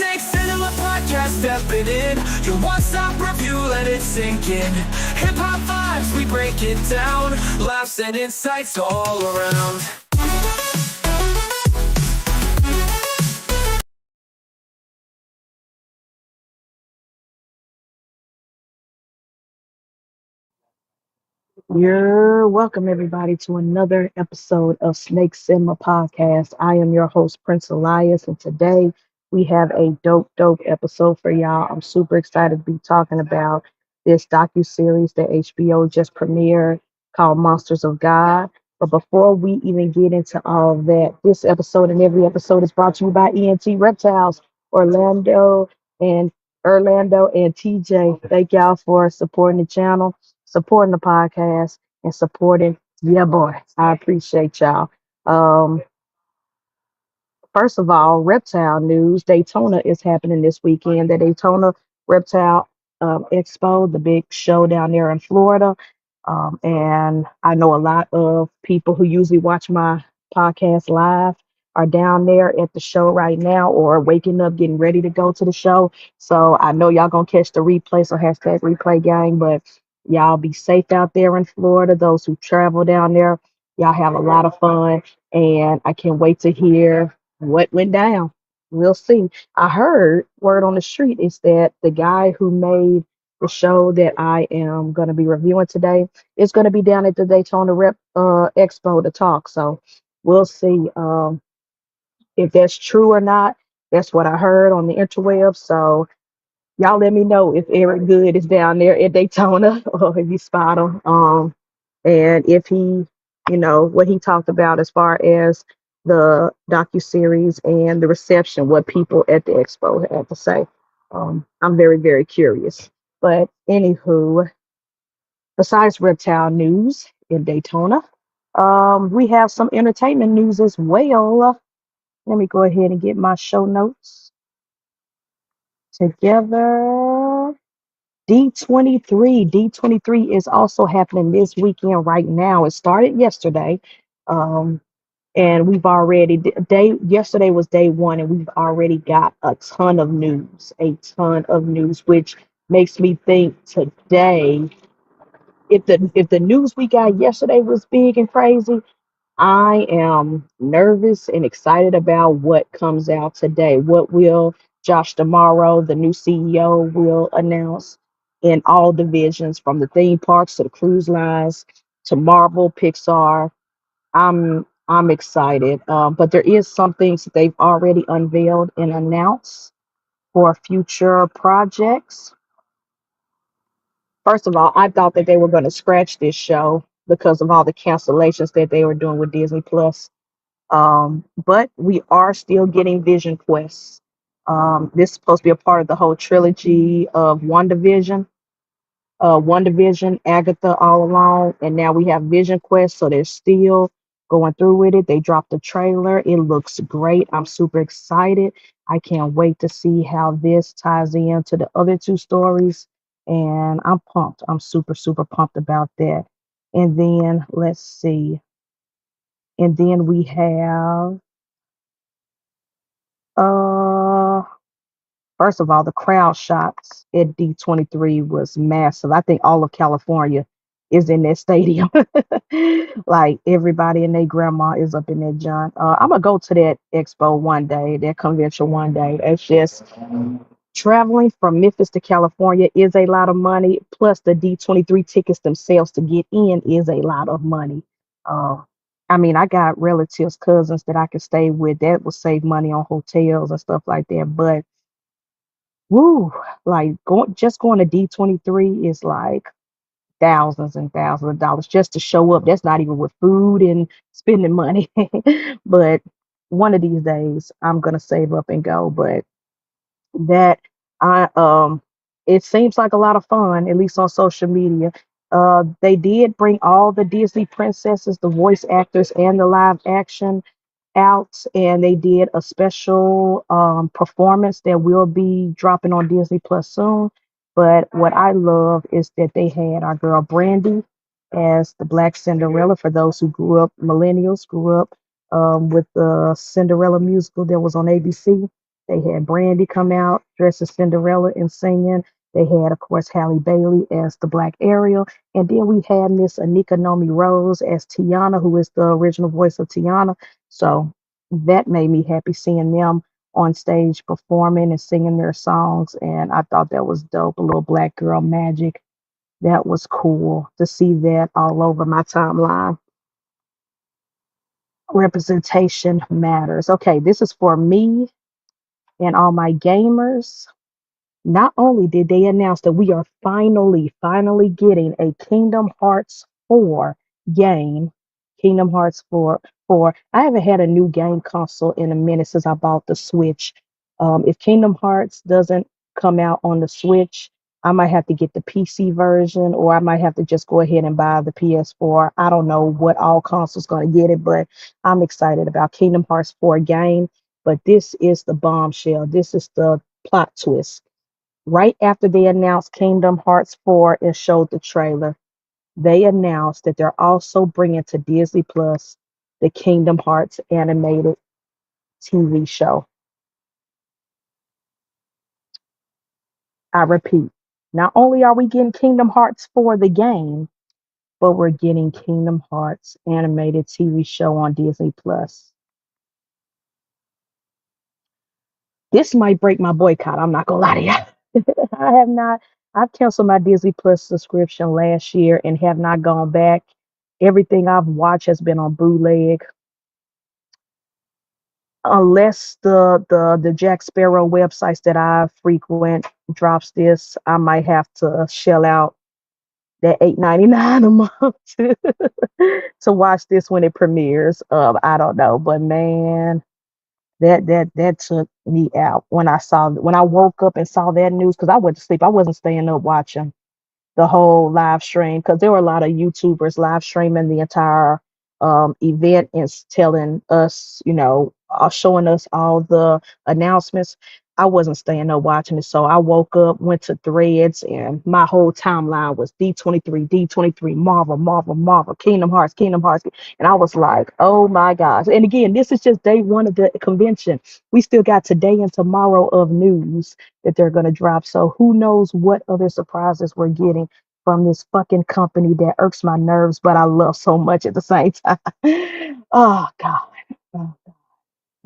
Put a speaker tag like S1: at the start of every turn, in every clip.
S1: Snake Cinema Podcast stepping in. Your one-stop review, let it sink in. Hip-hop vibes, we break it down. Laughs and insights all around.
S2: You're welcome, everybody, to another episode of Snake Cinema Podcast. I am your host, Prince Elias, and today we have a dope episode for y'all. I'm super excited to be talking about this docu-series that HBO just premiered called Monsters of God. But before we even get into all of that, this episode and every episode is brought to you by ENT Reptiles, Orlando and TJ. Thank y'all for supporting the channel, supporting the podcast, and supporting yeah boy. I appreciate y'all. Um, First of all, reptile news. Daytona is happening this weekend. The Daytona Reptile Expo, the big show down there in Florida. And I know a lot of people who usually watch my podcast live are down there at the show right now or waking up, getting ready to go to the show. So I know y'all gonna catch the replay. So hashtag replay gang. But y'all be safe out there in Florida. Those who travel down there, y'all have a lot of fun. And I can't wait to hear what went down. We'll see. I heard word on the street is that the guy who made the show that I am going to be reviewing today is going to be down at the Daytona Expo to talk. So we'll see if that's true or not. That's what I heard on the interweb. So y'all let me know if Eric Good is down there at Daytona or if you spot him. And if he, what he talked about as far as the docu-series and the reception, what people at the expo had to say. I'm very curious. But anywho, besides reptile news in Daytona, we have some entertainment news as well. Let me go ahead and get my show notes together. D23 is also happening this weekend right now. It started yesterday. Um, and we've already day yesterday was day one, and we've already got a ton of news, which makes me think today, if the news we got yesterday was big and crazy, I am nervous and excited about what comes out today. What will Josh tomorrow, the new CEO, will announce in all divisions, from the theme parks to the cruise lines to Marvel, Pixar. I'm excited, but there is some things that they've already unveiled and announced for future projects. First of all, I thought that they were going to scratch this show because of all the cancellations that they were doing with Disney Plus. But we are still getting Vision Quests. This is supposed to be a part of the whole trilogy of WandaVision, Agatha all along, and now we have Vision Quest, so they're still going through with it. They dropped the trailer. It looks great. I'm super excited. I can't wait to see how this ties into the other two stories, and I'm pumped. I'm super pumped about that. And then let's see. And then we have uh first of all, the crowd shots at D23 was massive. I think all of California is in that stadium. Like everybody and their grandma is up in that joint. I'm gonna go to that expo one day, that convention one day. It's just traveling from Memphis to California is a lot of money. Plus the D23 tickets themselves to get in is a lot of money. Uh, I mean, I got relatives, cousins that I can stay with. That will save money on hotels and stuff like that. But woo, like going to D23 is like thousands and thousands of dollars just to show up. That's not even with food and spending money. But one of these days I'm gonna save up and go. But that I it seems like a lot of fun, at least on social media. They did bring all the Disney princesses, the voice actors, and the live action out, and they did a special performance that will be dropping on Disney Plus soon. But what I love is that they had our girl Brandy as the Black Cinderella. For those who grew up, millennials grew up with the Cinderella musical that was on ABC. They had Brandy come out dressed as Cinderella and singing. They had, of course, Halle Bailey as the Black Ariel. And then we had Miss Anika Nomi Rose as Tiana, who is the original voice of Tiana. So that made me happy seeing them on stage performing and singing their songs. And I thought that was dope. A little black girl magic. That was cool to see that all over my timeline. Representation matters. Okay, this is for me and all my gamers. Not only did they announce that we are finally getting a Kingdom Hearts 4 game, Kingdom Hearts 4. I haven't had a new game console in a minute since I bought the Switch. If Kingdom Hearts doesn't come out on the Switch, I might have to get the PC version, or I might have to just go ahead and buy the PS4. I don't know what all consoles going to get it, but I'm excited about Kingdom Hearts 4 game. But this is the bombshell. This is the plot twist. Right after they announced Kingdom Hearts 4 and showed the trailer, they announced that they're also bringing to Disney Plus the Kingdom Hearts animated TV show. I repeat, not only are we getting Kingdom Hearts 4 the game, but we're getting Kingdom Hearts animated TV show on Disney Plus. This might break my boycott. I'm not gonna lie to you. I have not. I've canceled my Disney Plus subscription last year and have not gone back. Everything I've watched has been on bootleg, unless the Jack Sparrow websites that I frequent drops this. I might have to shell out that $8.99 a month to watch this when it premieres. I don't know, but man, that took me out when I woke up and saw that news because I went to sleep. I wasn't staying up watching the whole live stream because there were a lot of YouTubers live streaming the entire event and telling us, showing us all the announcements. I wasn't staying up watching it, so I woke up, went to Threads, and my whole timeline was D23, Marvel, Marvel, Marvel, Kingdom Hearts, Kingdom Hearts, and I was like, oh my gosh! And again, this is just day one of the convention. We still got today and tomorrow of news that they're going to drop. So who knows what other surprises we're getting from this fucking company that irks my nerves, but I love so much at the same time. Oh God. Oh,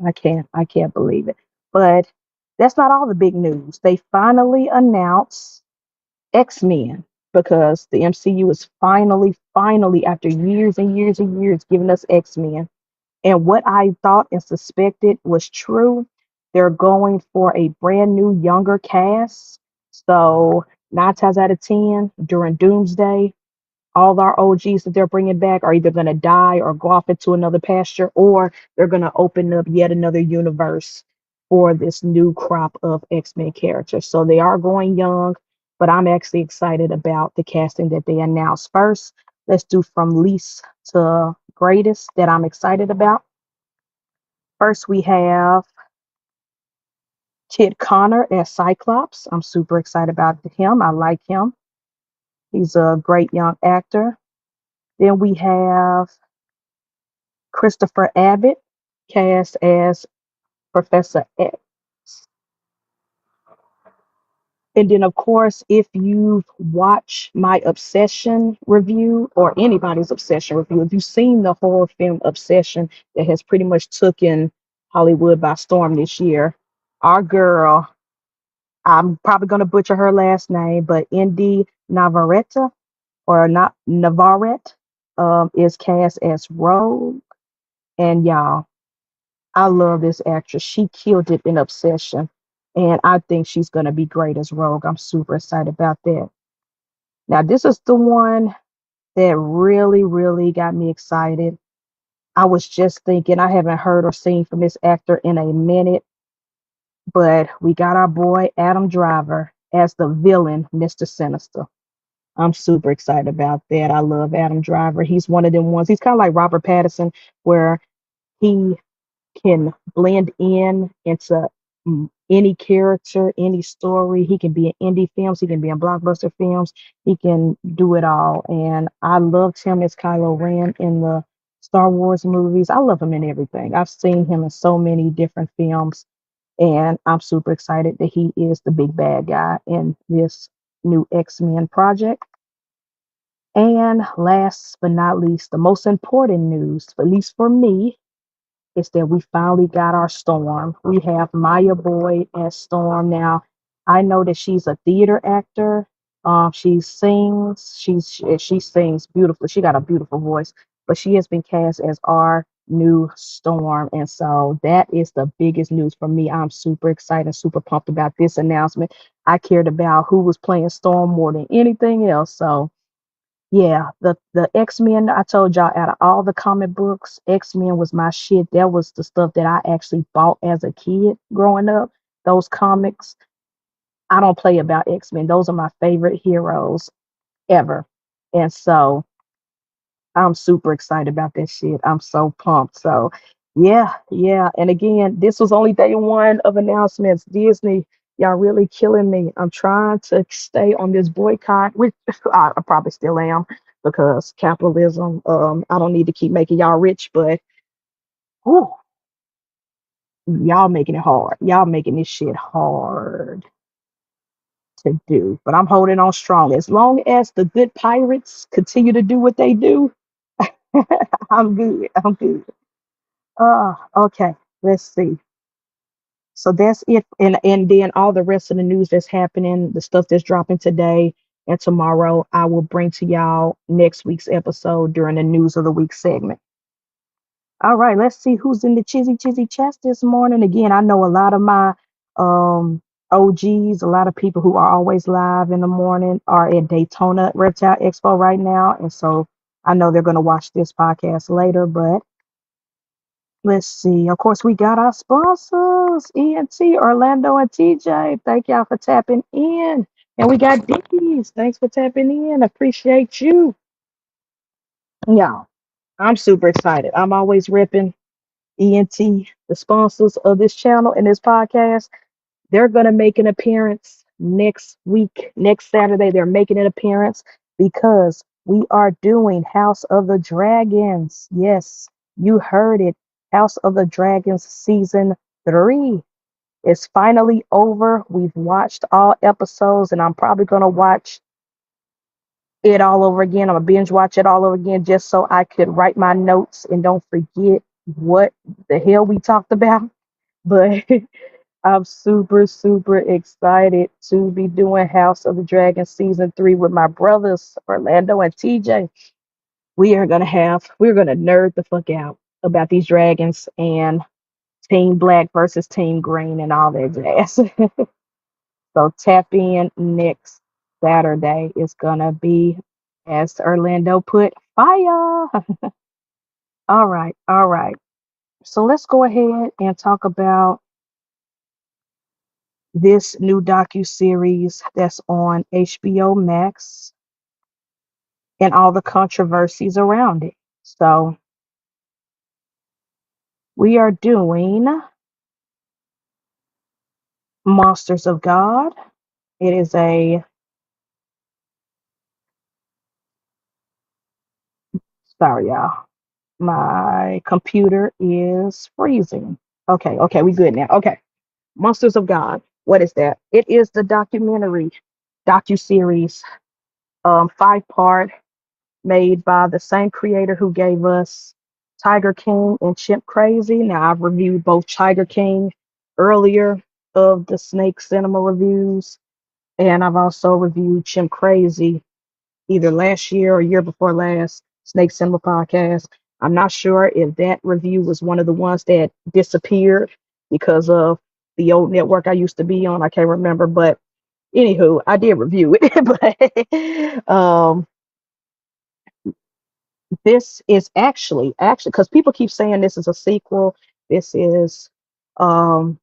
S2: I can't believe it. But that's not all the big news. They finally announced X-Men because the MCU is finally, after years and years and years, giving us X-Men. And what I thought and suspected was true. They're going for a brand new, younger cast. So, 9 times out of 10, during Doomsday, all our OGs that they're bringing back are either going to die or go off into another pasture, or they're going to open up yet another universe for this new crop of X-Men characters. So, they are going young, but I'm actually excited about the casting that they announced. First, let's do from least to greatest that I'm excited about. First, we have Kid Connor as Cyclops. I'm super excited about him. I like him. He's a great young actor. Then we have Christopher Abbott cast as Professor X. And then, of course, if you've watched my Obsession review or anybody's Obsession review, if you've seen the horror film Obsession that has pretty much taken Hollywood by storm this year, our girl, I'm probably going to butcher her last name, but Indy Navarrete or not Navarrete is cast as Rogue. And y'all, I love this actress. She killed it in Obsession. And I think she's going to be great as Rogue. I'm super excited about that. Now, this is the one that really got me excited. I was just thinking, I haven't heard or seen from this actor in a minute, but we got our boy Adam Driver as the villain, Mr. Sinister. I'm super excited about that. I love Adam Driver. He's one of them ones. He's kind of like Robert Pattinson, where he can blend in into any character, any story. He can be in indie films, he can be in blockbuster films, he can do it all. And I loved him as Kylo Ren in the Star Wars movies. I love him in everything. I've seen him in so many different films. And I'm super excited that he is the big bad guy in this new X-Men project. And last but not least, the most important news, at least for me, is that we finally got our Storm. We have Maya Boyd as Storm now. I know that she's a theater actor. She sings. She sings beautifully. She got a beautiful voice, but she has been cast as our new Storm, and so that is the biggest news for me. I'm super excited, super pumped about this announcement. I cared about who was playing Storm more than anything else. So yeah, the X-Men, I told y'all, out of all the comic books, X-Men was my shit. That was the stuff that I actually bought as a kid growing up. Those comics, I don't play about X-Men. Those are my favorite heroes ever. And so I'm super excited about that shit. I'm so pumped. So yeah, yeah. And again, this was only day one of announcements. Disney, y'all really killing me. I'm trying to stay on this boycott, which I probably still am because capitalism. I don't need to keep making y'all rich, but whew, y'all making it hard. Y'all making this shit hard to do. But I'm holding on strong. As long as the good pirates continue to do what they do, I'm good. I'm good. Okay. Let's see. So that's it. And then all the rest of the news that's happening, the stuff that's dropping today and tomorrow, I will bring to y'all next week's episode during the news of the week segment. All right, let's see who's in the chizzy chest this morning. Again, I know a lot of my um OGs, a lot of people who are always live in the morning are at Daytona Reptile Expo right now. And so I know they're gonna watch this podcast later, but let's see. Of course, we got our sponsors, ENT, Orlando, and TJ. Thank y'all for tapping in. And we got Dickies. Thanks for tapping in. Appreciate you. Y'all, I'm super excited. I'm always ripping ENT, the sponsors of this channel and this podcast. They're going to make an appearance next week, next Saturday. They're making an appearance because we are doing House of the Dragons. Yes, you heard it. House of the Dragons season 3 is finally over. We've watched all episodes, and I'm probably going to watch it all over again. I'm going to binge watch it all over again just so I could write my notes and don't forget what the hell we talked about. But I'm super, super excited to be doing House of the Dragon season 3 with my brothers, Orlando and TJ. We're gonna nerd the fuck out about these dragons and Team Black versus Team Green and all that jazz. So tap in next Saturday. It's gonna be, as Orlando put, fire. All right, all right. So let's go ahead and talk about this new docu-series that's on HBO Max and all the controversies around it. So we are doing Monsters of God. It is a, sorry y'all, my computer is freezing. Okay, okay, we good now. Okay, Monsters of God. What is that? It is the docu-series, 5-part, made by the same creator who gave us Tiger King and Chimp Crazy. Now, I've reviewed both Tiger King earlier of the Snake Cinema reviews, and I've also reviewed Chimp Crazy either last year or year before last, Snake Cinema podcast. I'm not sure if that review was one of the ones that disappeared because of the old network I used to be on. I can't remember, but anywho, I did review it. But this is actually because people keep saying this is a sequel. This is um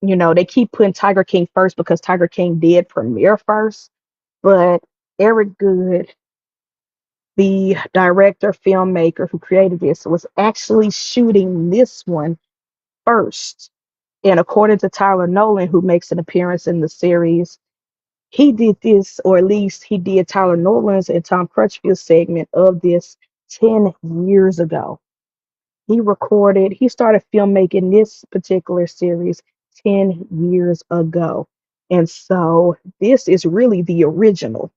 S2: they keep putting Tiger King first because Tiger King did premiere first, but Eric Good, the director filmmaker who created this, was actually shooting this one first. And according to Tyler Nolan, who makes an appearance in the series, he did this, or at least he did Tyler Nolan's and Tom Crutchfield's segment of this 10 years ago. He started filmmaking this particular series 10 years ago. And so this is really the original.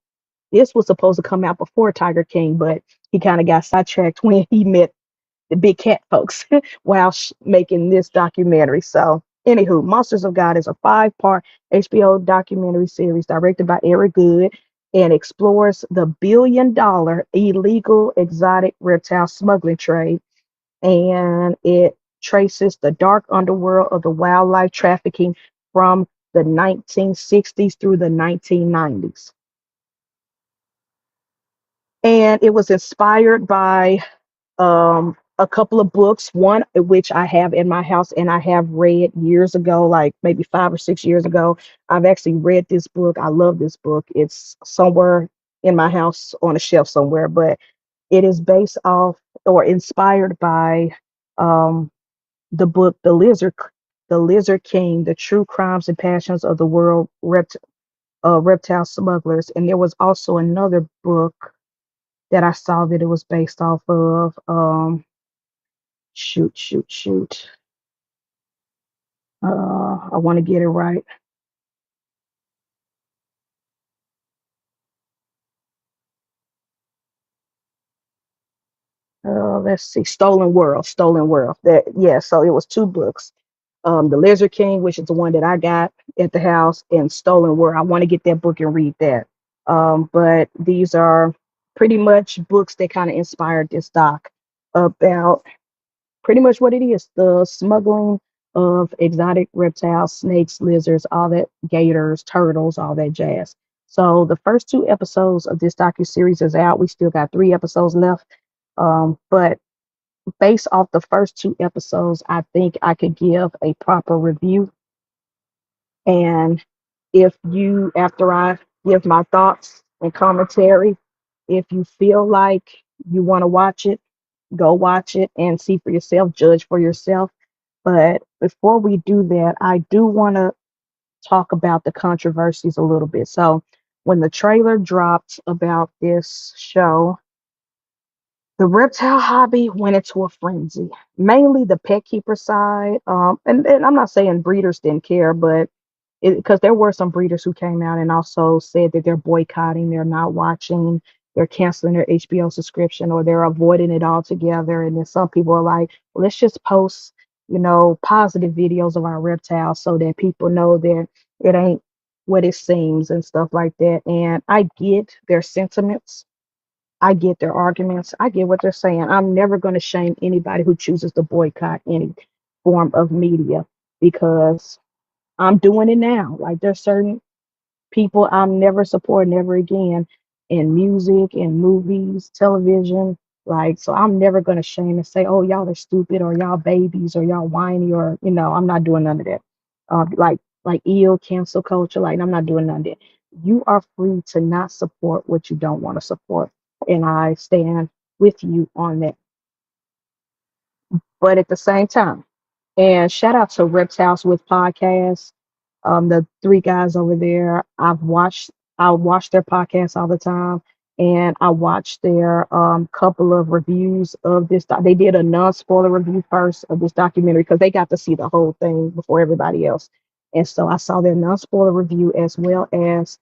S2: This was supposed to come out before Tiger King, but he kind of got sidetracked when he met the big cat folks while making this documentary. So, anywho, Monsters of God is a 5-part HBO documentary series directed by Eric Good and explores the $1 billion illegal exotic reptile smuggling trade. And it traces the dark underworld of the wildlife trafficking from the 1960s through the 1990s. And it was inspired by a couple of books, one which I have in my house and I have read years ago, like maybe 5 or 6 years ago. I've actually read this book. I love this book. It's somewhere in my house on a shelf somewhere, but it is based off or inspired by um, the book The Lizard King, The True Crimes and Passions of the World Reptile Smugglers. And there was also another book that I saw that it was based off of. Shoot. I want to get it right. Let's see, Stolen World. That yeah. So it was two books. The Lizard King, which is the one that I got at the house, and Stolen World. I want to get that book and read that. But these are pretty much books that kind of inspired this doc about pretty much what it is, the smuggling of exotic reptiles, snakes, lizards, all that, gators, turtles, all that jazz. So the first two episodes of this docu-series is out. We still got 3 episodes left. But based off the first two episodes, I think I could give a proper review. And if you, after I give my thoughts and commentary, if you feel like you want to watch it, go watch it and see for yourself, judge for yourself. But before we do that, I do want to talk about the controversies a little bit. So, when the trailer dropped about this show, the reptile hobby went into a frenzy, mainly the pet keeper side. And I'm not saying breeders didn't care, but because there were some breeders who came out and also said that they're boycotting, they're not watching, they're canceling their HBO subscription, or they're avoiding it altogether. And then some people are like, well, let's just post, positive videos of our reptiles so that people know that it ain't what it seems and stuff like that. And I get their sentiments. I get their arguments. I get what they're saying. I'm never going to shame anybody who chooses to boycott any form of media because I'm doing it now. Like there's certain people I'm never support never again in music, in movies, television. Like, so I'm never gonna shame and say, oh, y'all are stupid or y'all babies or y'all whiny or I'm not doing none of that. Like ill cancel culture, like I'm not doing none of that. You are free to not support what you don't want to support. And I stand with you on that. But at the same time, and shout out to Reptiles with Podcasts. The three guys over there, I watch their podcasts all the time, and I watched their couple of reviews of this. They did a non-spoiler review first of this documentary because they got to see the whole thing before everybody else. And so I saw their non-spoiler review as well as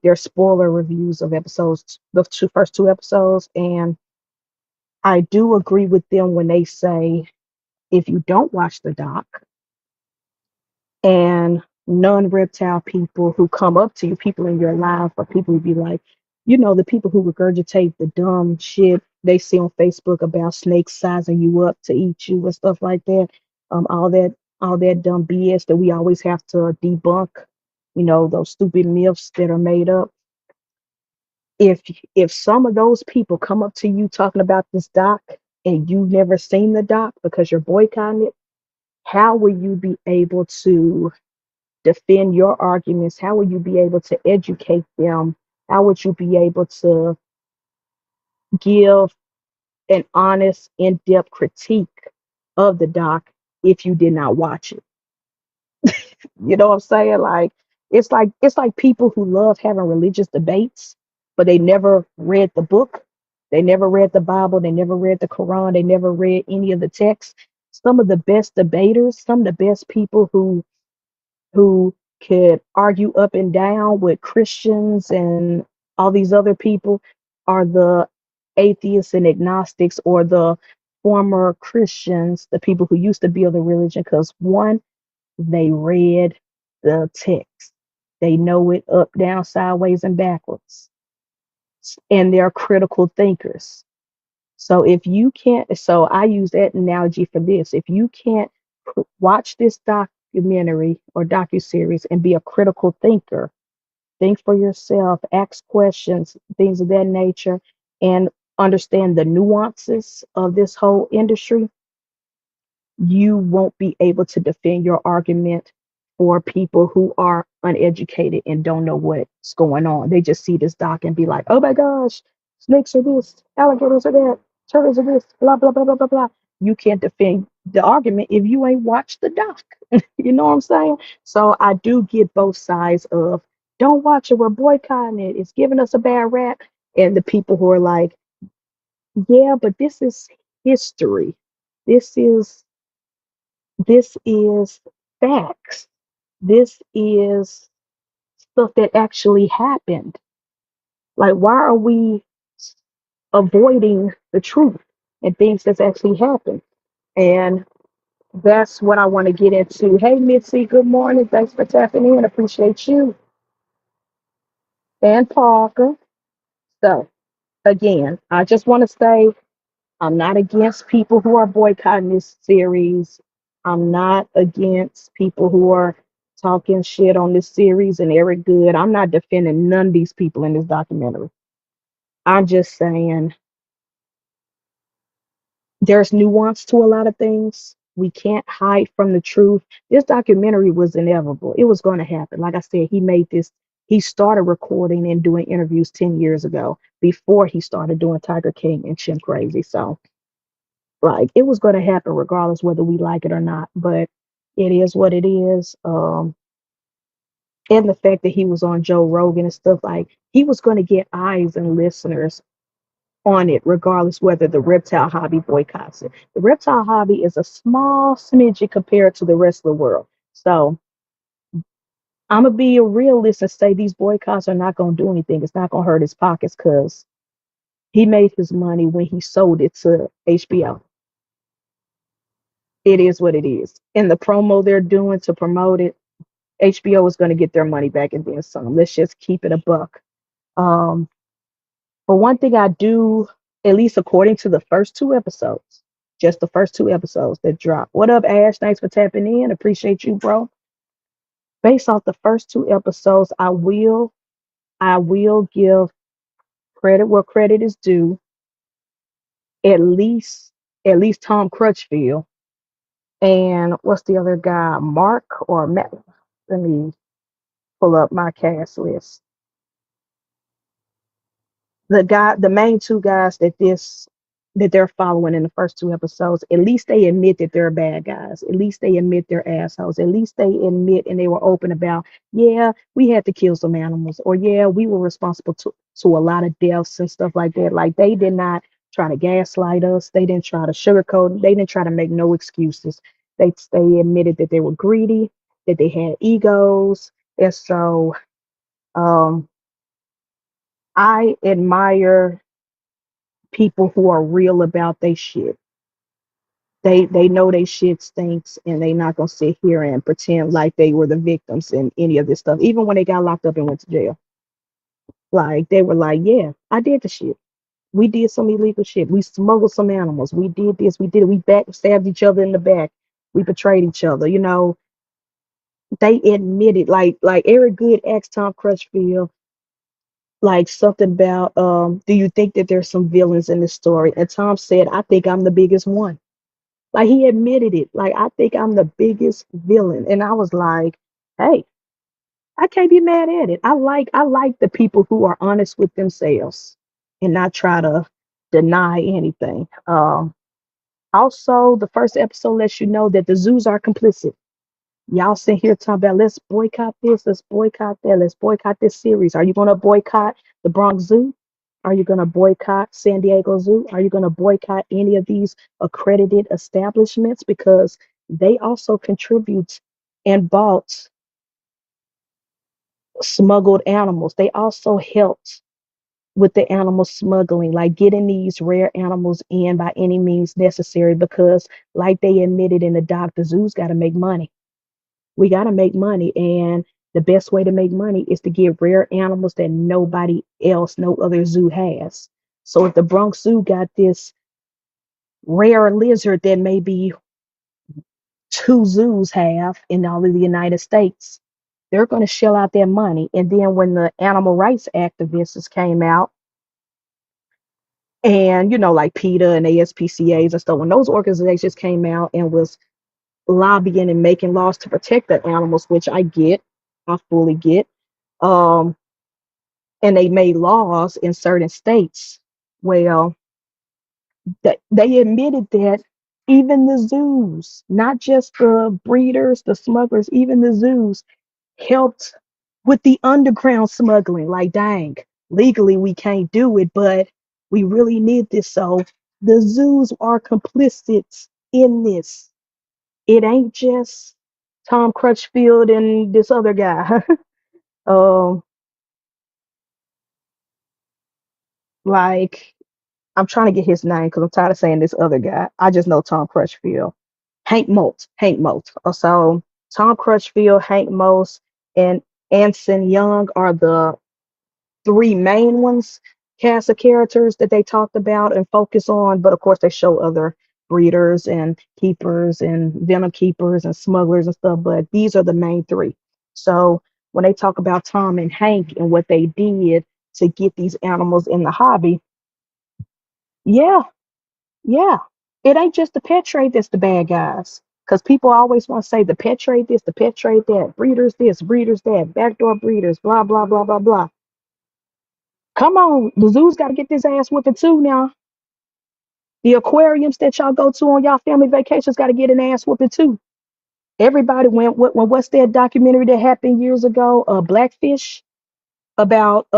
S2: their spoiler reviews of episodes, the first two episodes. And I do agree with them when they say if you don't watch the doc and non-reptile people who come up to you, people in your life, or people who be like, the people who regurgitate the dumb shit they see on Facebook about snakes sizing you up to eat you and stuff like that. All that dumb BS that we always have to debunk. Those stupid myths that are made up. If if some of those people come up to you talking about this doc and you've never seen the doc because you're boycotting it, how will you be able to defend your arguments? How will you be able to educate them? How would you be able to give an honest, in-depth critique of the doc if you did not watch it? You know what I'm saying? Like it's like people who love having religious debates, but they never read the book. They never read the Bible. They never read the Quran. They never read any of the texts. some of the best debaters, some of the best people who could argue up and down with Christians and all these other people are the atheists and agnostics, or the former Christians, the people who used to build a religion. Because one, they read the text, they know it up, down, sideways, and backwards, and they're critical thinkers. So if you can't, so I use that analogy for this. If you can't watch this documentary or docu-series and be a critical thinker, think for yourself, ask questions, things of that nature, and understand the nuances of this whole industry, you won't be able to defend your argument for people who are uneducated and don't know what's going on. They just see this doc and be like, oh my gosh, snakes are this, alligators are that, turtles are this, blah, blah, blah, blah, blah, blah. You can't defend the argument if you ain't watched the doc. You know what I'm saying? So I do get both sides of, don't watch it, we're boycotting it, it's giving us a bad rap. And the people who are like, yeah, but this is history. This is this is facts. This is stuff that actually happened. Like, why are we avoiding the truth and things that's actually happened? And that's what I want to get into. Hey, Missy, good morning. Thanks for tapping in. Appreciate you and Parker. So, again, I just want to say I'm not against people who are boycotting this series. I'm not against people who are talking shit on this series and Eric Good. I'm not defending none of these people in this documentary. I'm just saying there's nuance to a lot of things. We can't hide from the truth. This documentary was inevitable. It was going to happen. Like I said, he started recording and doing interviews 10 years ago before he started doing Tiger King and Chimp Crazy. So, like, it was going to happen regardless whether we like it or not. But it is what it is. And the fact that he was on Joe Rogan and stuff, like, he was going to get eyes and listeners on it, regardless whether the reptile hobby boycotts it. The reptile hobby is a small smidget compared to the rest of the world. So I'm gonna be a realist and say these boycotts are not gonna do anything. It's not gonna hurt his pockets because he made his money when he sold it to HBO. It is what it is. And the promo they're doing to promote it, HBO is going to get their money back and then some. Let's just keep it a buck. Um, but one thing I do, at least according to the first two episodes, just the first two episodes that dropped. What up, Ash? Thanks for tapping in. Appreciate you, bro. Based off the first two episodes, I will give credit where credit is due. At least at least Tom Crutchfield and what's the other guy? Mark or Matt? Let me pull up my cast list. The main two guys that they're following in the first two episodes, at least they admit that they're bad guys. At least they admit they're assholes. At least they admit and they were open about, yeah, we had to kill some animals, or yeah, we were responsible to a lot of deaths and stuff like that. Like, they did not try to gaslight us. They didn't try to sugarcoat. They didn't try to make no excuses. They admitted that they were greedy, that they had egos, and so um I admire people who are real about they shit. They know they shit stinks and they not gonna sit here and pretend like they were the victims in any of this stuff. Even when they got locked up and went to jail. Like, they were like, yeah, I did the shit. We did some illegal shit. We smuggled some animals. We did this, we did it. We backstabbed each other in the back. We betrayed each other. They admitted, like Eric Good asked Tom Crutchfield like something about, do you think that there's some villains in this story? And Tom said, I think I'm the biggest one. Like, he admitted it. Like, I think I'm the biggest villain. And I was like, hey, I can't be mad at it. I like the people who are honest with themselves and not try to deny anything. Also, the first episode lets you know that the zoos are complicit. Y'all sit here talking about, let's boycott this, let's boycott that, let's boycott this series. Are you gonna boycott the Bronx Zoo? Are you going to boycott San Diego Zoo? Are you going to boycott any of these accredited establishments because they also contribute and bought smuggled animals? They also helped with the animal smuggling, like getting these rare animals in by any means necessary because, like they admitted in the doc, the zoos got to make money. We got to make money. And the best way to make money is to get rare animals that nobody else, no other zoo has. So if the Bronx Zoo got this rare lizard that maybe two zoos have in all of the United States, they're going to shell out their money. And then when the animal rights activists came out, and like PETA and ASPCAs and stuff, when those organizations came out and was lobbying and making laws to protect the animals, which I fully get, um, and they made laws in certain states. Well, that they admitted that even the zoos, not just the breeders, the smugglers, even the zoos helped with the underground smuggling. Like, dang, legally we can't do it, but we really need this. So the zoos are complicit in this. It ain't just Tom Crutchfield and this other guy. um, like I'm trying to get his name because I'm tired of saying this other guy. I just know Tom Crutchfield. Hank Most. Hank Most. So Tom Crutchfield, Hank Most, and Anson Young are the three main ones, cast of characters that they talked about and focus on. But of course, they show other breeders and keepers and venom keepers and smugglers and stuff. But these are the main three. So when they talk about Tom and Hank and what they did to get these animals in the hobby, yeah, yeah. It ain't just the pet trade that's the bad guys. Because people always want to say the pet trade this, the pet trade that, breeders this, breeders that, backdoor breeders, blah, blah, blah, blah, blah. Come on, the zoo's got to get this ass whipping too now. The aquariums that y'all go to on y'all family vacations got to get an ass whooping too. Everybody went. What's that documentary that happened years ago? Blackfish, about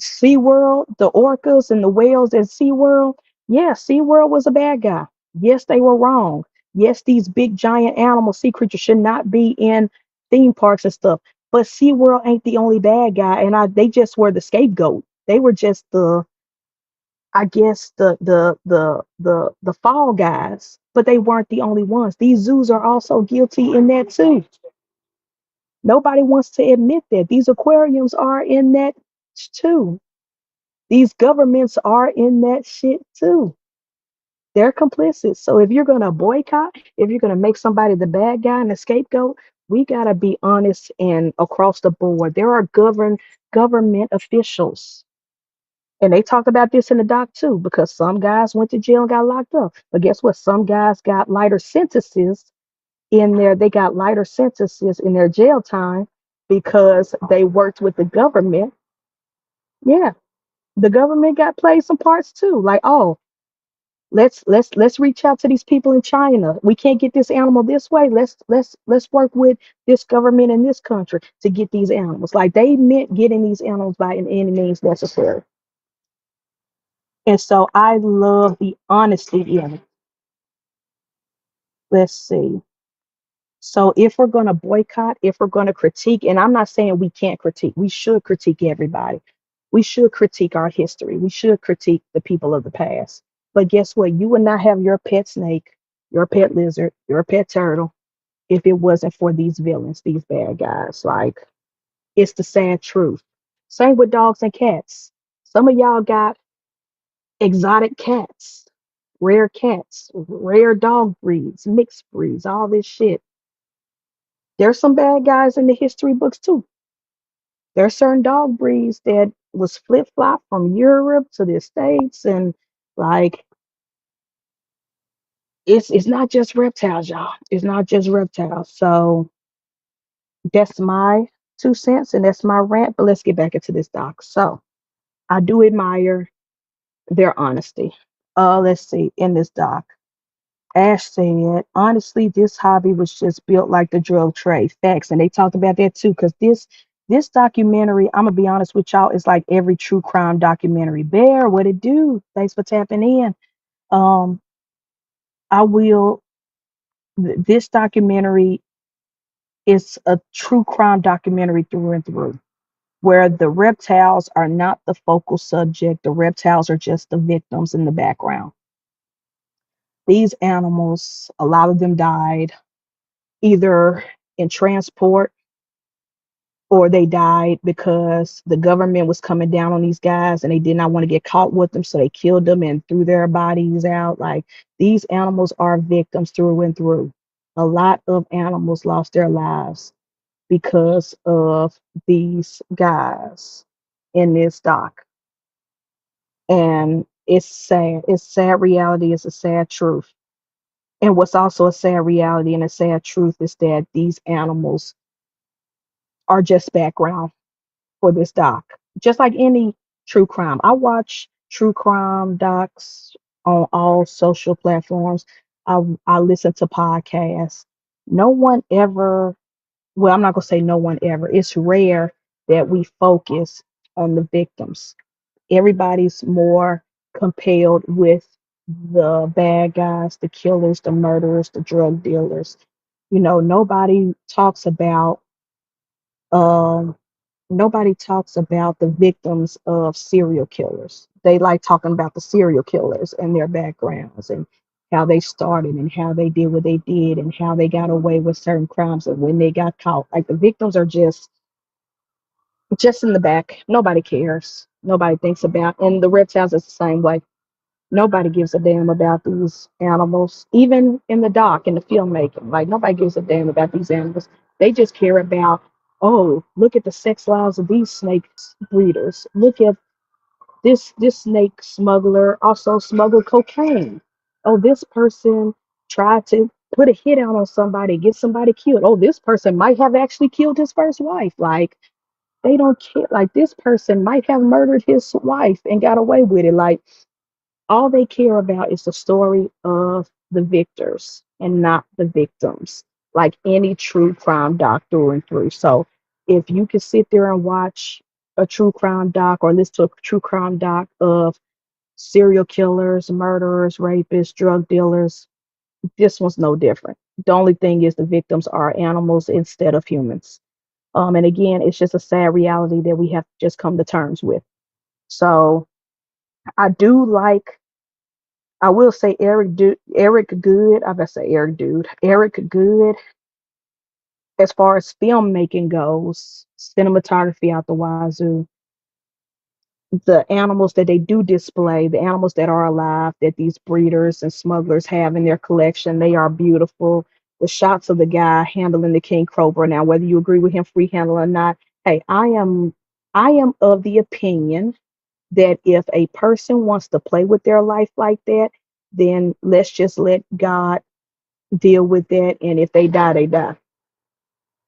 S2: SeaWorld, the orcas and the whales at SeaWorld. Yeah, SeaWorld was a bad guy. Yes, they were wrong. Yes, these big giant animal sea creatures should not be in theme parks and stuff. But SeaWorld ain't the only bad guy, and they just were the scapegoat. They were just the, I guess, the fall guys, but they weren't the only ones. These zoos are also guilty in that too. Nobody wants to admit that these aquariums are in that too. These governments are in that shit too. They're complicit. So if you're gonna boycott, if you're gonna make somebody the bad guy and the scapegoat, we gotta be honest and across the board. There are government officials. And they talked about this in the doc too, because some guys went to jail and got locked up. But guess what? Some guys got lighter sentences in there. They got lighter sentences in their jail time because they worked with the government. Yeah, the government got played some parts too. Like, oh, let's reach out to these people in China. We can't get this animal this way. Let's work with this government in this country to get these animals. Like they meant getting these animals by any means necessary. And so I love the honesty in it. Let's see. So if we're going to boycott, if we're going to critique, and I'm not saying we can't critique, we should critique everybody. We should critique our history. We should critique the people of the past. But guess what? You would not have your pet snake, your pet lizard, your pet turtle if it wasn't for these villains, these bad guys. Like, it's the sad truth. Same with dogs and cats. Some of y'all got exotic cats, rare dog breeds, mixed breeds, all this shit. There's some bad guys in the history books too. There are certain dog breeds that was flip flop from Europe to the States, and like it's not just reptiles, y'all. It's not just reptiles. So that's my 2 cents, and that's my rant. But let's get back into this doc. So I do admire their honesty. Let's see in this doc. Ash said, honestly, this hobby was just built like the drug trade. Facts. And they talked about that too, because This documentary, I'm gonna be honest with y'all, is like every true crime documentary. Bear, what it do? Thanks for tapping in. Um, I will. This documentary is a true crime documentary through and through, where the reptiles are not the focal subject. The reptiles are just the victims in the background. These animals, a lot of them died either in transport or they died because the government was coming down on these guys and they did not want to get caught with them. So they killed them and threw their bodies out. Like these animals are victims through and through. A lot of animals lost their lives because of these guys in this doc. And it's sad. It's sad reality. It's a sad truth. And what's also a sad reality and a sad truth is that these animals are just background for this doc. Just like any true crime. I watch true crime docs on all social platforms. I listen to podcasts. No one ever, well, I'm not gonna say no one ever. It's rare that we focus on the victims. Everybody's more compelled with the bad guys, the killers, the murderers, the drug dealers. Nobody talks about um the victims of serial killers. They like talking about the serial killers and their backgrounds and how they started and how they did what they did and how they got away with certain crimes and when they got caught. Like the victims are just in the back. Nobody cares. Nobody thinks about. And the reptiles is the same way. Nobody gives a damn about these animals, even in the doc, in the filmmaking. Like nobody gives a damn about these animals. They just care about, oh, look at the sex lives of these snake breeders. Look at this snake smuggler also smuggled cocaine. Oh, this person tried to put a hit out on somebody, get somebody killed. Oh, this person might have actually killed his first wife. Like they don't care. Like this person might have murdered his wife and got away with it. Like all they care about is the story of the victors and not the victims, like any true crime doc through and through. So if you can sit there and watch a true crime doc or listen to a true crime doc of serial killers, murderers, rapists, drug dealers, this one's no different. The only thing is the victims are animals instead of humans. And again, it's just a sad reality that we have to just come to terms with. So I do like I will say Eric Good. I better say Eric Dude. Eric Good, as far as filmmaking goes, cinematography out the wazoo, the animals that they do display, the animals that are alive, that these breeders and smugglers have in their collection, they are beautiful. The shots of the guy handling the king cobra. Now, whether you agree with him free handling or not, hey, I am of the opinion that if a person wants to play with their life like that, then let's just let God deal with that. And if they die, they die.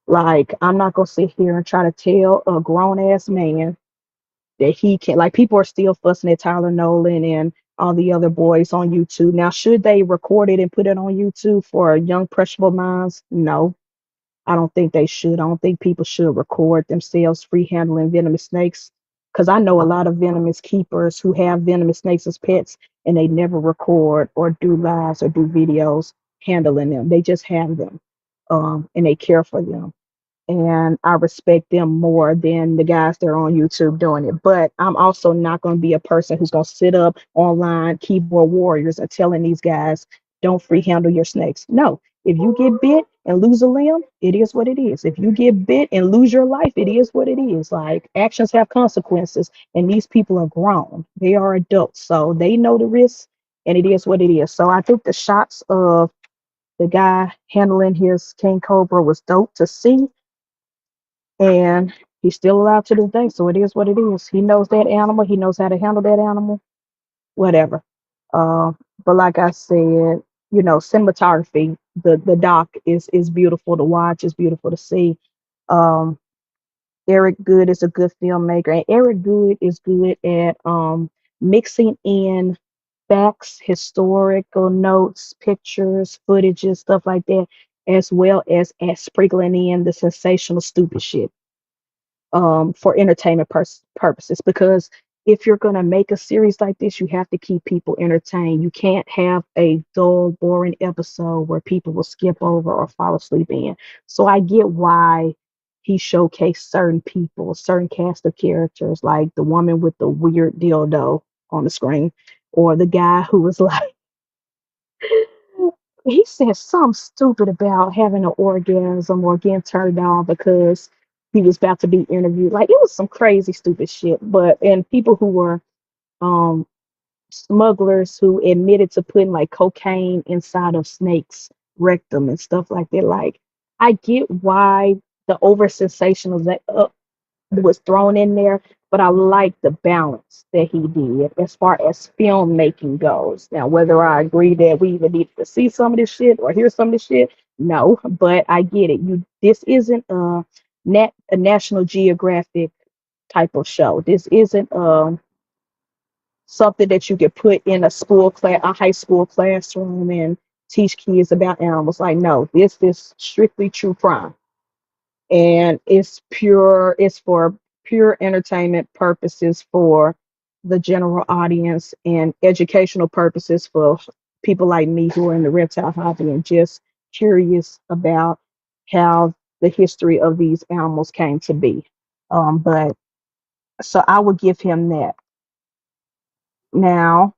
S2: Like, I'm not going to sit here and try to tell a grown ass man that he can, like, people are still fussing at Tyler Nolan and all the other boys on YouTube. Now, should they record it and put it on YouTube for young, impressionable minds? No, I don't think they should. I don't think people should record themselves free handling venomous snakes because I know a lot of venomous keepers who have venomous snakes as pets and they never record or do lives or do videos handling them. They just have them and they care for them and I respect them more than the guys that are on YouTube doing it. But I'm also not going to be a person who's going to sit up online, keyboard warriors, and telling these guys, don't free handle your snakes. No, if you get bit and lose a limb, it is what it is. If you get bit and lose your life, it is what it is. Like actions have consequences, and these people are grown, they are adults, so they know the risks, and it is what it is. So I think the shots of the guy handling his king cobra was dope to see and he's still alive to this day. So it is what it is. He knows that animal. He knows how to handle that animal. Whatever. Uh, but like I said, cinematography. The doc is beautiful to watch. It's beautiful to see. Um, Eric Good is a good filmmaker, and Eric Good is good at mixing in facts, historical notes, pictures, footages, stuff like that, as well as sprinkling in the sensational, stupid shit. for entertainment purposes. Because if you're going to make a series like this, you have to keep people entertained. You can't have a dull, boring episode where people will skip over or fall asleep in. So I get why he showcased certain people, certain cast of characters, like the woman with the weird dildo on the screen, or the guy who was like, he said something stupid about having an orgasm or getting turned on because he was about to be interviewed. Like it was some crazy, stupid shit. But and people who were um smugglers who admitted to putting like cocaine inside of snakes' rectum and stuff like that. Like I get why the over sensational was thrown in there, but I like the balance that he did as far as filmmaking goes. Now, whether I agree that we even need to see some of this shit or hear some of this shit, no, but I get it. You, this isn't a National Geographic type of show. This isn't something that you could put in a school class, a high school classroom, and teach kids about animals. Like, no, this is strictly true crime, and it's for pure entertainment purposes for the general audience and educational purposes for people like me who are in the reptile hobby and just curious about how the history of these animals came to be. But so I would give him that. Now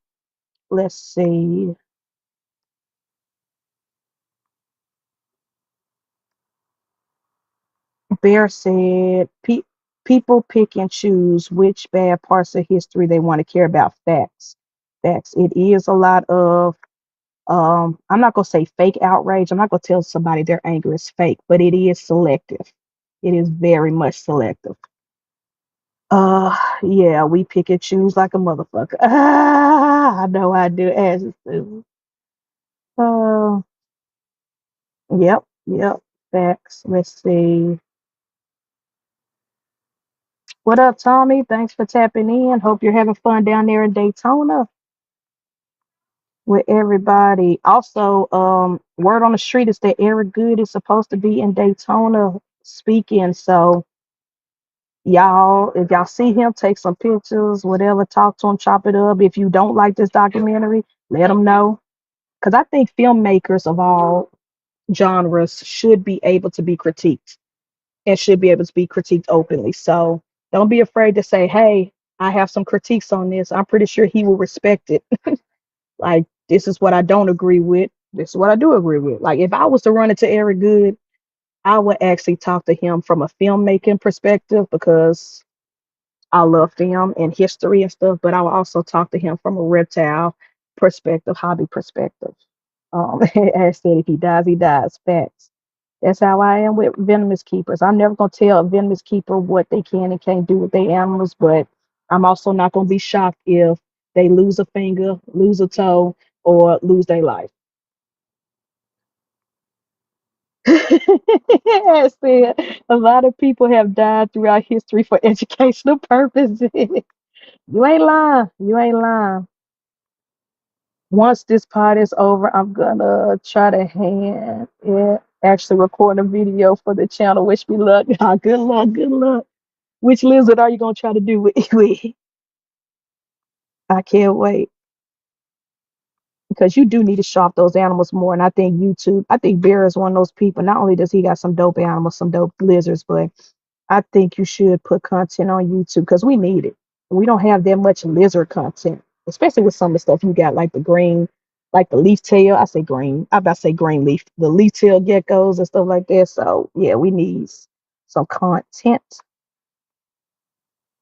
S2: let's see. Bear said people pick and choose which bad parts of history they want to care about. Facts. Facts. It is a lot of I'm not gonna say fake outrage. I'm not gonna tell somebody their anger is fake, but it is selective. It is very much selective. Yeah, we pick and choose like a motherfucker. I know I do as a uh yep, yep. Facts. Let's see. What up, Tommy? Thanks for tapping in. Hope you're having fun down there in Daytona with everybody. Also, word on the street is that Eric Good is supposed to be in Daytona speaking. So, y'all, if y'all see him, take some pictures, whatever, talk to him, chop it up. If you don't like this documentary, let him know. Because I think filmmakers of all genres should be able to be critiqued and should be able to be critiqued openly. So, don't be afraid to say, hey, I have some critiques on this. I'm pretty sure he will respect it. Like, this is what I don't agree with. This is what I do agree with. Like, if I was to run into Eric Good, I would actually talk to him from a filmmaking perspective because I love film and history and stuff, but I will also talk to him from a reptile perspective, hobby perspective. As I said, if he dies, he dies. Facts. That's how I am with venomous keepers. I'm never gonna tell a venomous keeper what they can and can't do with their animals, but I'm also not gonna be shocked if they lose a finger, lose a toe, or lose their life. I said a lot of people have died throughout history for educational purposes. You ain't lying. You ain't lying. Once this pod is over, I'm gonna try to hand it, actually record a video for the channel. Wish me luck. Good luck. Good luck. Which lizard are you gonna try to do with? I can't wait because you do need to show off those animals more. And I think YouTube, I think Bear is one of those people. Not only does he got some dope animals, some dope lizards, but I think you should put content on YouTube because we need it. We don't have that much lizard content, especially with some of the stuff you got, like the green, like the leaf tail. I say green. I about to say green leaf, the leaf tail geckos and stuff like that. So yeah, we need some content.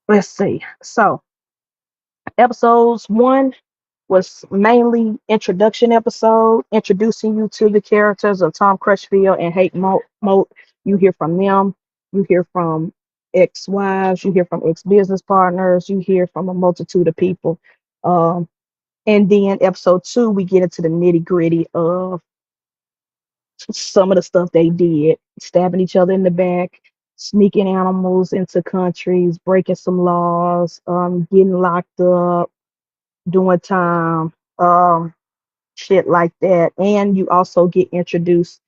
S2: Let's see. So episodes one was mainly introduction episode, introducing you to the characters of Tom Crutchfield and Hate Moat. You hear from them. You hear from ex-wives. You hear from ex-business partners. You hear from a multitude of people. Um, and then episode two, we get into the nitty gritty of some of the stuff they did, stabbing each other in the back, sneaking animals into countries, breaking some laws, getting locked up, doing time. Shit like that. And you also get introduced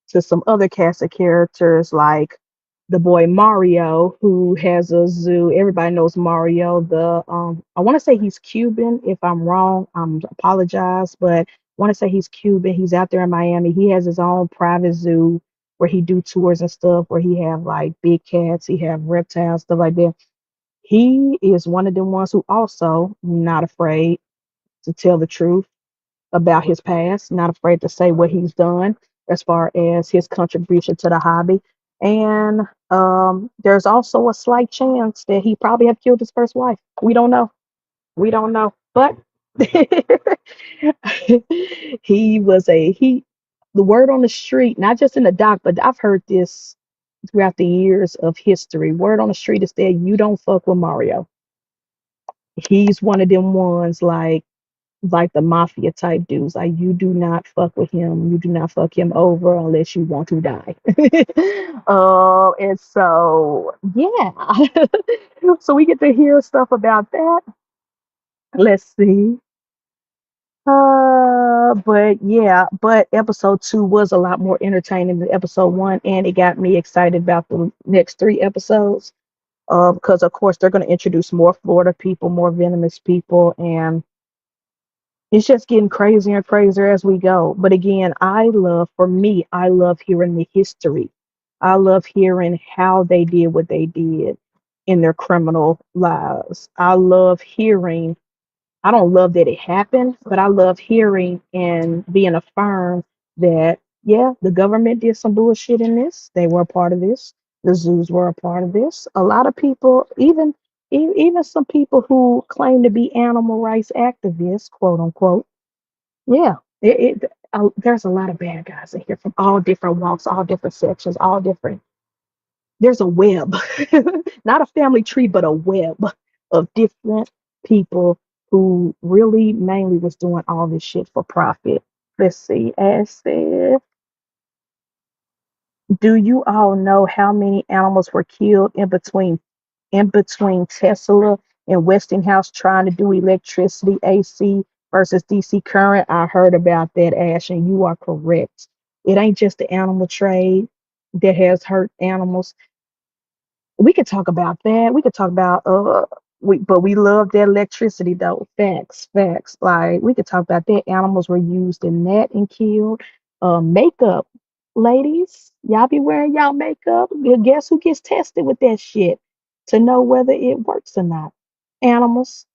S2: to some other cast of characters like the boy Mario, who has a zoo. Everybody knows Mario. The I want to say he's Cuban. If I'm wrong, apologize, but I want to say he's Cuban. He's out there in Miami. He has his own private zoo where he do tours and stuff. Where he have like big cats, he have reptiles, stuff like that. He is one of them ones who also not afraid to tell the truth about his past, not afraid to say what he's done as far as his contribution to the hobby. And there's also a slight chance that he probably have killed his first wife. We don't know. We don't know. But he was a he the word on the street, not just in the doc, but I've heard this throughout the years of history. Word on the street is that you don't fuck with Mario. He's one of them ones like the mafia type dudes. Like you do not fuck with him. You do not fuck him over unless you want to die. And so yeah. So we get to hear stuff about that. Let's see. But yeah, but episode two was a lot more entertaining than episode one, and it got me excited about the next three episodes. Because of course they're going to introduce more Florida people, more venomous people, and it's just getting crazier and crazier as we go. But again, for me, I love hearing the history. I love hearing how they did what they did in their criminal lives. I don't love that it happened, but I love hearing and being affirmed that, yeah, the government did some bullshit in this. They were a part of this. The zoos were a part of this. A lot of people, even some people who claim to be animal rights activists, quote unquote, yeah, there's a lot of bad guys in here from all different walks, all different sections, all different. There's a web, not a family tree, but a web of different people who really mainly was doing all this shit for profit. Let's see. As said, do you all know how many animals were killed in between Tesla and Westinghouse trying to do electricity AC versus DC current? I heard about that, Ash, and you are correct. It ain't just the animal trade that has hurt animals. We could talk about that. We could talk about but we love that electricity though. Facts, facts. Like we could talk about that. Animals were used in that and killed. Makeup, ladies, y'all be wearing y'all makeup. Guess who gets tested with that shit to know whether it works or not? Animals.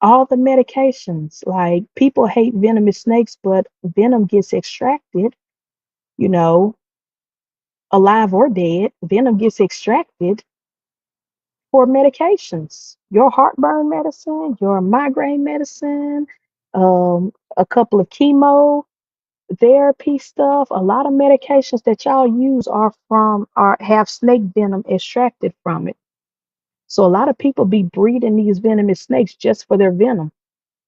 S2: All the medications. Like people hate venomous snakes, but venom gets extracted. You know, alive or dead, venom gets extracted for medications, your heartburn medicine, your migraine medicine, a couple of chemo therapy stuff. A lot of medications that y'all use are have snake venom extracted from it. So a lot of people be breeding these venomous snakes just for their venom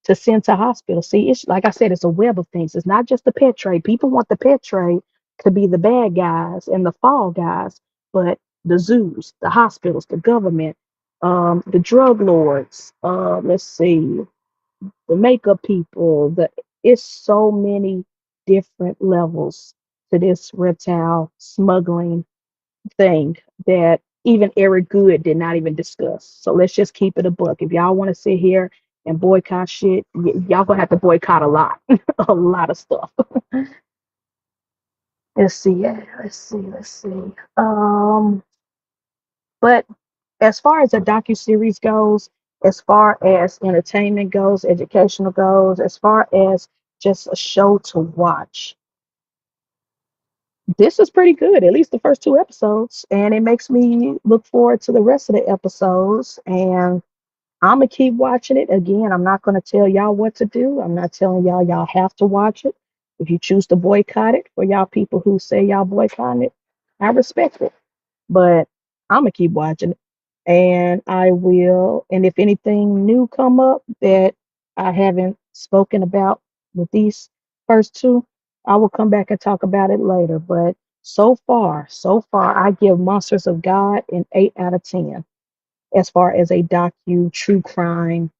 S2: to send to hospital. See, it's like I said, it's a web of things. It's not just the pet trade. People want the pet trade to be the bad guys and the fall guys, but the zoos, the hospitals, the government, the drug lords, let's see, the makeup people, it's so many different levels to this reptile smuggling thing that even Eric Good did not even discuss. So let's just keep it a book. If y'all want to sit here and boycott shit, y'all gonna have to boycott a lot, a lot of stuff. Let's see, yeah, let's see. But as far as a docu series goes, as far as entertainment goes, educational goes, as far as just a show to watch, this is pretty good. At least the first two episodes, and it makes me look forward to the rest of the episodes. And I'm gonna keep watching it. Again, I'm not gonna tell y'all what to do. I'm not telling y'all have to watch it. If you choose to boycott it, for y'all people who say y'all boycotting it, I respect it. But I'm gonna keep watching it, and I will. And if anything new come up that I haven't spoken about with these first two, I will come back and talk about it later. But so far, I give Monsters of God an 8 out of 10 as far as a true crime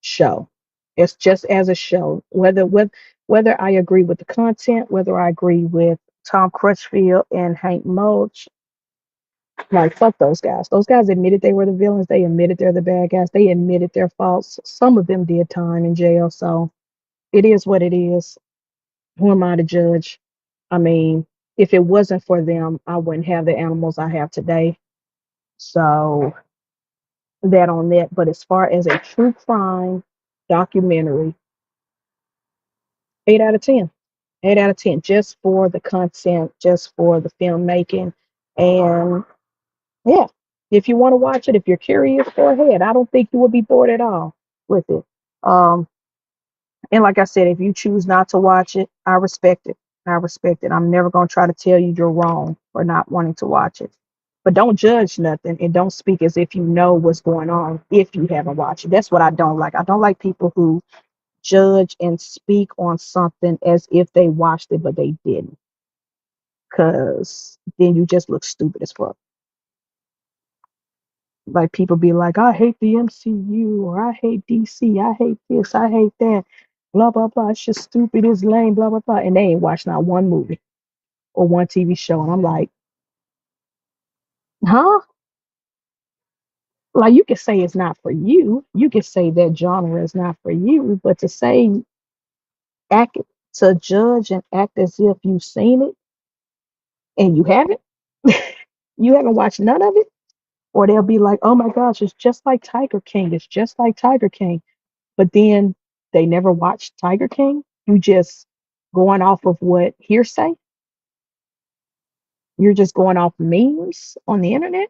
S2: show. It's just as a show, whether I agree with the content, whether I agree with Tom Crutchfield and Hank Mulch, Like, fuck those guys. Those guys admitted they were the villains. They admitted they're the bad guys. They admitted their faults. Some of them did time in jail. So it is what it is. Who am I to judge? I mean, if it wasn't for them, I wouldn't have the animals I have today. So that on that. But as far as a true crime documentary, 8 out of 10. 8 out of 10, just for the content, just for the filmmaking. And yeah, if you want to watch it, if you're curious, go ahead. I don't think you will be bored at all with it. Um, and like I said, if you choose not to watch it, I respect it. I respect it. I'm never going to try to tell you you're wrong for not wanting to watch it. But don't judge nothing and don't speak as if you know what's going on if you haven't watched it. That's what I don't like. I don't like people who judge and speak on something as if they watched it, but they didn't. Because then you just look stupid as fuck. Like people be like, I hate the MCU or I hate DC, I hate this, I hate that, blah blah blah. It's just stupid, it's lame, blah blah blah. And they ain't watched not one movie or one TV show. And I'm like, huh? Like you can say it's not for you. You can say that genre is not for you, but to say act to judge and act as if you've seen it and you haven't, you haven't watched none of it, or they'll be like, oh my gosh, it's just like Tiger King. It's just like Tiger King. But then they never watched Tiger King. You just going off of what hearsay. You're just going off memes on the internet,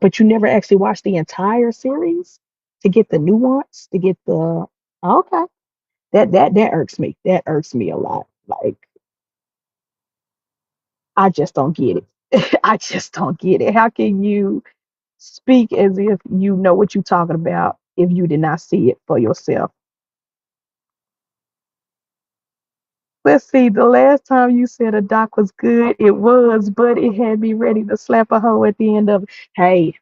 S2: but you never actually watched the entire series to get the nuance, to get the okay. That irks me. That irks me a lot. Like I just don't get it. I just don't get it. How can you speak as if you know what you're talking about if you did not see it for yourself? Let's see, the last time you said a doc was good, it was, but it had me ready to slap a hoe at the end of it. Hey,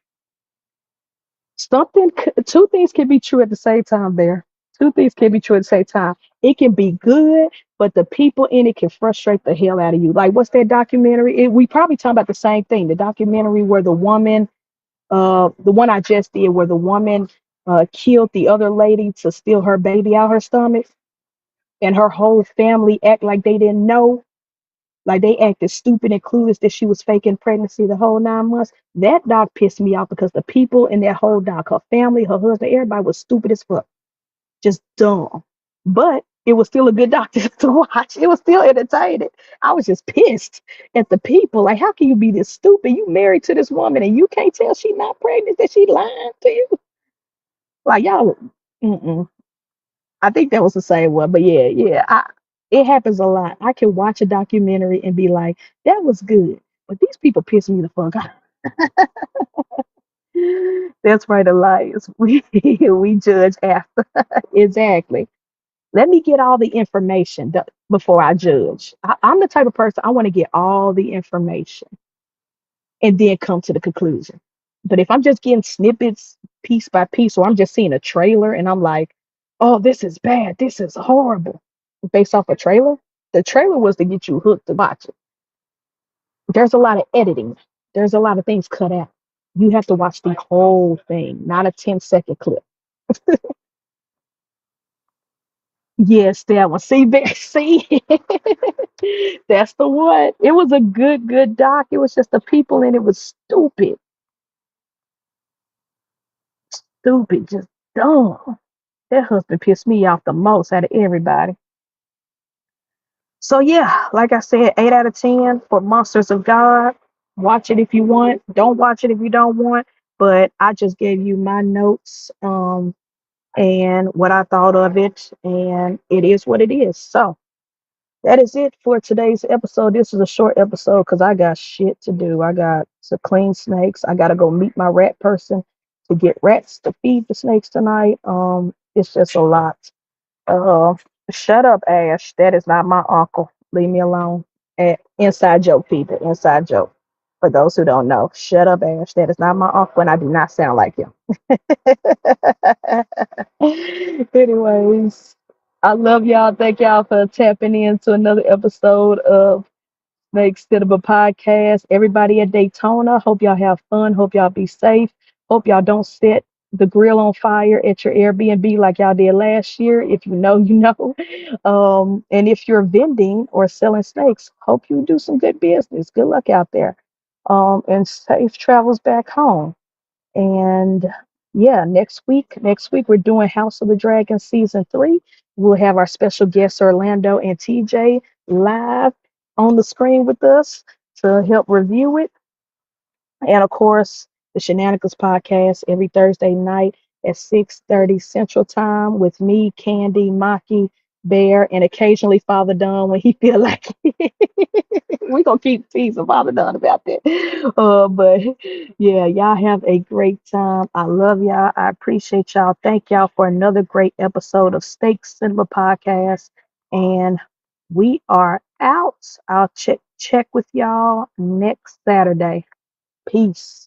S2: two things can be true at the same time, Bear. Two things can be true at the same time. It can be good, but the people in it can frustrate the hell out of you. Like, what's that documentary? We probably talking about the same thing. The documentary where the woman, the one I just did, where the woman killed the other lady to steal her baby out her stomach, and her whole family act like they didn't know. Like they acted stupid and clueless that she was faking pregnancy the whole 9 months. That doc pissed me off because the people in that whole doc, her family, her husband, everybody was stupid as fuck. Just dumb. But it was still a good doctor to watch. It was still entertaining. I was just pissed at the people. Like, how can you be this stupid? You married to this woman and you can't tell she's not pregnant, that she lying to you? Like, y'all, mm-mm. I think that was the same one, but yeah, yeah. It happens a lot. I can watch a documentary and be like, that was good, but these people piss me the fuck off. That's right, Elias. We judge after. Exactly. Let me get all the information before I judge. I'm the type of person I want to get all the information and then come to the conclusion. But if I'm just getting snippets piece by piece, or I'm just seeing a trailer and I'm like, oh, this is bad, this is horrible, based off a trailer, the trailer was to get you hooked to watch it. There's a lot of editing, there's a lot of things cut out. You have to watch the whole thing, not a 10-second clip. Yes, that one. See, see, that's the one. It was a good doc. It was just the people in it was stupid, stupid, just dumb. That husband pissed me off the most out of everybody. So yeah, like I said, 8 out of 10 for Monsters of God. Watch it if you want. Don't watch it if you don't want. But I just gave you my notes, and what I thought of it, and it is what it is. So that is it for today's episode. This is a short episode because I got shit to do. I got to clean snakes. I got to go meet my rat person to get rats to feed the snakes tonight. It's just a lot. Uh, Shut up, Ash. That is not my uncle. Leave me alone. Inside joke, people. Inside joke. For those who don't know, shut up, Ash. That is not my uncle, and I do not sound like him. Anyways, I love y'all. Thank y'all for tapping into another episode of Snake Cinema Podcast. Everybody at Daytona, hope y'all have fun. Hope y'all be safe. Hope y'all don't set the grill on fire at your Airbnb like y'all did last year. If you know, you know. And if you're vending or selling snakes, hope you do some good business. Good luck out there. And safe travels back home. And yeah, next week we're doing House of the Dragon season 3. We'll have our special guests Orlando and TJ live on the screen with us to help review it. And of course, the Shenanigans podcast every Thursday night at 6:30 Central Time with me, Candy, Maki, Bear, and occasionally Father Don when he feel like it. We gonna keep teasing Father Don about that. But yeah, y'all have a great time. I love y'all. I appreciate y'all. Thank y'all for another great episode of Steak Cinema Podcast. And we are out. I'll check with y'all next Saturday. Peace.